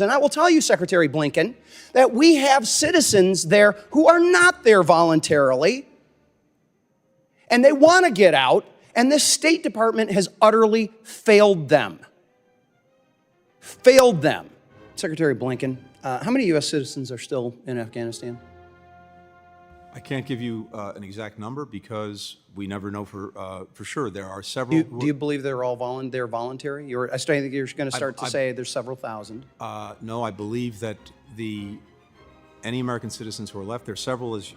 And I will tell you, Secretary Blinken, that we have citizens there who are not there voluntarily, and they want to get out, and the State Department has utterly failed them. Failed them. Secretary Blinken, how many U.S. citizens are still in Afghanistan? I can't give you an exact number because we never know for sure. There are several. Do you believe they're all voluntary? I think you're going to start to say there's several thousand. No, I believe that any American citizens who are left, there are several, as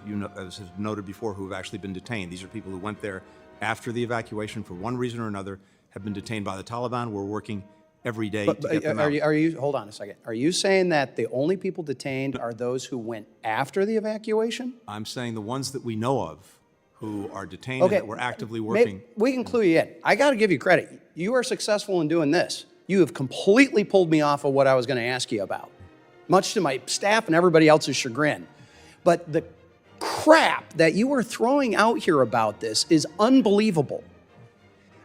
noted before, who have actually been detained. These are people who went there after the evacuation for one reason or another, have been detained by the Taliban. We're working every day to get them out. Hold on a second. Are you saying that the only people detained are those who went after the evacuation? I'm saying the ones that we know of who are detained and that we're actively working. We can clue you in. I got to give you credit. You are successful in doing this. You have completely pulled me off of what I was going to ask you about, much to my staff and everybody else's chagrin. But the crap that you are throwing out here about this is unbelievable.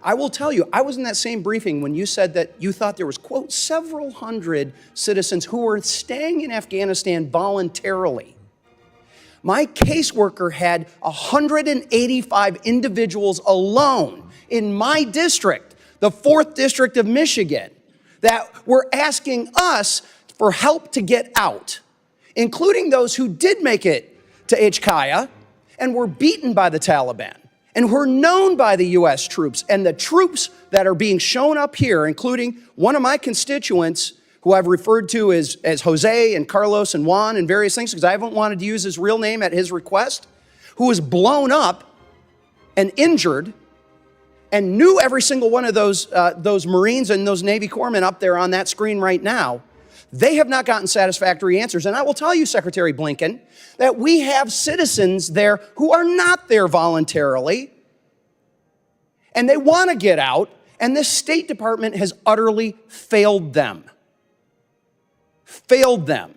I will tell you, I was in that same briefing when you said that you thought there was, quote, several hundred citizens who were staying in Afghanistan voluntarily. My caseworker had 185 individuals alone in my district, the 4th District of Michigan, that were asking us for help to get out, including those who did make it to Ichkaya and were beaten by the Taliban, and were known by the U.S. troops. And the troops that are being shown up here, including one of my constituents, who I've referred to as Jose and Carlos and Juan and various things, because I haven't wanted to use his real name at his request, who was blown up and injured, and knew every single one of those Marines and those Navy corpsmen up there on that screen right now. They have not gotten satisfactory answers. And I will tell you, Secretary Blinken, that we have citizens there who are not there voluntarily, and they want to get out, and the State Department has utterly failed them. Failed them.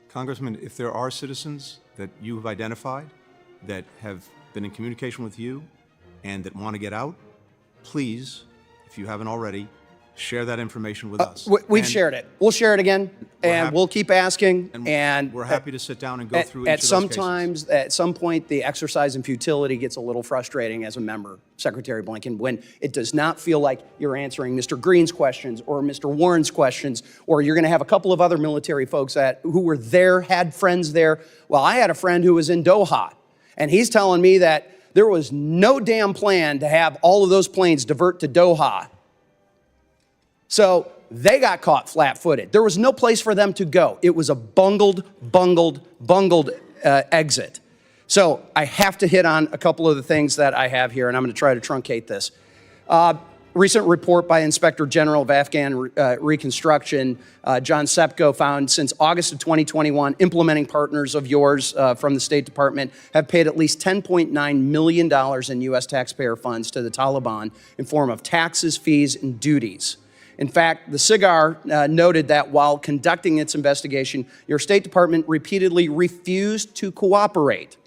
Congressman, if there are citizens that you have identified that have been in communication with you and that want to get out, please, if you haven't already, share that information with us. We've shared it. We'll share it again, and we'll keep asking. And we're happy to sit down and go through each of those cases. At some point, the exercise in futility gets a little frustrating as a member, Secretary Blinken, when it does not feel like you're answering Mr. Green's questions or Mr. Warren's questions, or you're going to have a couple of other military folks who were there, had friends there. Well, I had a friend who was in Doha, and he's telling me that there was no damn plan to have all of those planes divert to Doha. So they got caught flat-footed. There was no place for them to go. It was a bungled exit. So I have to hit on a couple of the things that I have here, and I'm going to try to truncate this. Recent report by Inspector General of Afghan Reconstruction, John Sepko, found since August of 2021, implementing partners of yours from the State Department have paid at least $10.9 million in U.S. taxpayer funds to the Taliban in form of taxes, fees, and duties. In fact, the SIGAR noted that while conducting its investigation, your State Department repeatedly refused to cooperate.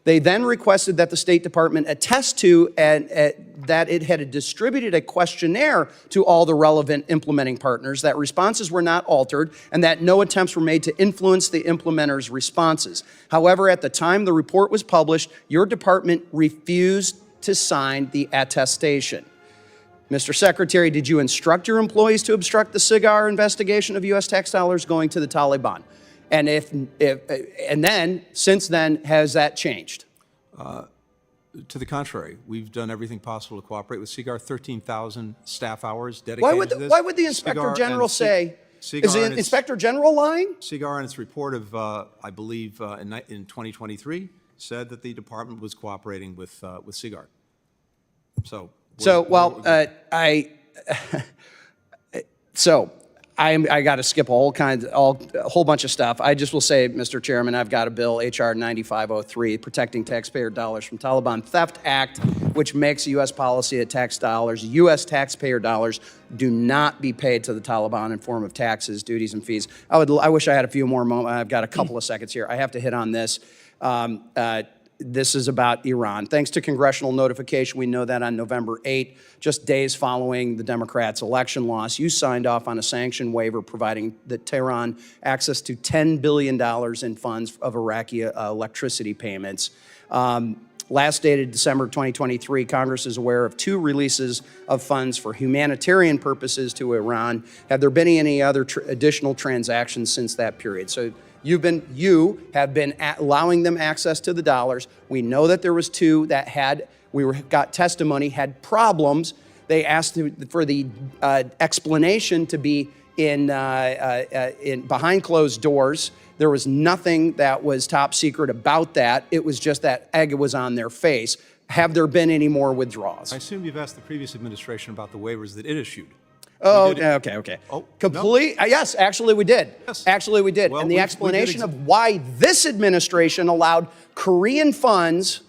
They then requested that the State Department attest to that it had distributed a questionnaire to all the relevant implementing partners, that responses were not altered, and that no attempts were made to influence the implementers' responses. However, at the time the report was published, your department refused to sign the attestation. Mr. Secretary, did you instruct your employees to obstruct the SIGAR investigation of U.S. tax dollars going to the Taliban? And then, since then, has that changed? To the contrary, we've done everything possible to cooperate with SIGAR. 13,000 staff hours dedicated to this. Why would the Inspector General say? Is the Inspector General lying? SIGAR, in its report of, I believe, in 2023, said that the department was cooperating with SIGAR. I got to skip a whole bunch of stuff. I just will say, Mr. Chairman, I've got a bill, H.R. 9503, Protecting Taxpayer Dollars from Taliban Theft Act, which makes U.S. policy that tax dollars, U.S. taxpayer dollars, do not be paid to the Taliban in form of taxes, duties, and fees. I wish I had a few more moments. I've got a couple of seconds here. I have to hit on this. this is about Iran. Thanks to congressional notification, we know that on November 8, just days following the Democrats' election loss, you signed off on a sanction waiver providing Tehran access to $10 billion in funds of Iraqi electricity payments. Last dated December 2023, Congress is aware of 2 releases of funds for humanitarian purposes to Iran. Have there been any other additional transactions since that period? So you have been allowing them access to the dollars. We know that there was 2 that got testimony, had problems. They asked for the explanation to be in behind closed doors. There was nothing that was top secret about that. It was just that egg was on their face. Have there been any more withdrawals? I assume you've asked the previous administration about the waivers that it issued. Oh, okay. Oh, complete. no. Yes, actually we did. Yes. Actually we did. Well, and the we explanation of why this administration allowed Korean funds,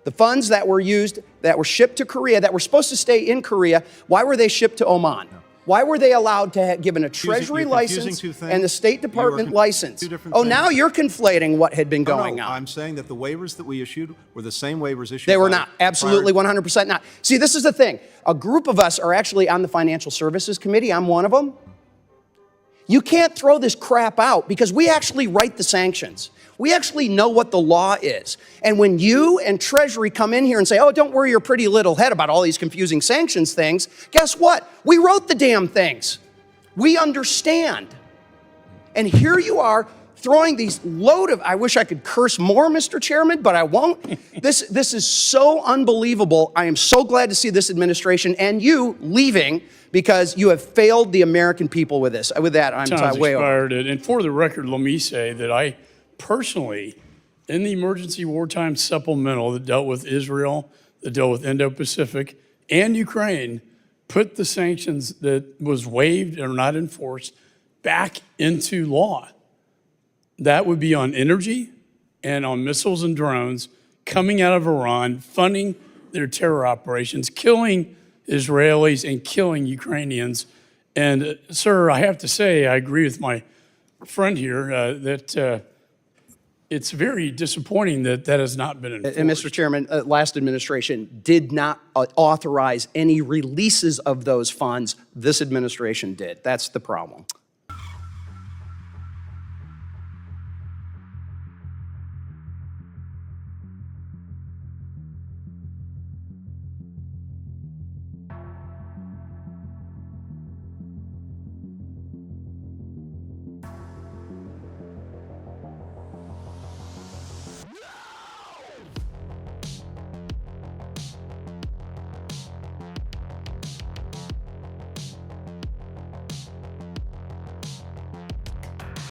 the funds that were used, that were shipped to Korea, that were supposed to stay in Korea, why were they shipped to Oman? No. Why were they allowed to have given a Treasury license and the State Department license? Oh, now you're conflating what had been going on. I'm saying that the waivers that we issued were the same waivers issued. They were not. Absolutely 100% not. See, this is the thing. A group of us are actually on the Financial Services Committee. I'm one of them. You can't throw this crap out because we actually write the sanctions. We actually know what the law is. And when you and Treasury come in here and say, oh, don't worry your pretty little head about all these confusing sanctions things, guess what? We wrote the damn things. We understand. And here you are throwing these load of, I wish I could curse more, Mr. Chairman, but I won't. This is so unbelievable. I am so glad to see this administration and you leaving because you have failed the American people with this. With that, I'm way over. And for the record, let me say that I personally, in the emergency wartime supplemental that dealt with Israel, that dealt with Indo-Pacific and Ukraine, put the sanctions that was waived or not enforced back into law. That would be on energy and on missiles and drones coming out of Iran, funding their terror operations, killing Israelis and killing Ukrainians. And sir, I have to say, I agree with my friend here that it's very disappointing that that has not been enforced. And Mr. Chairman, last administration did not authorize any releases of those funds. This administration did. That's the problem.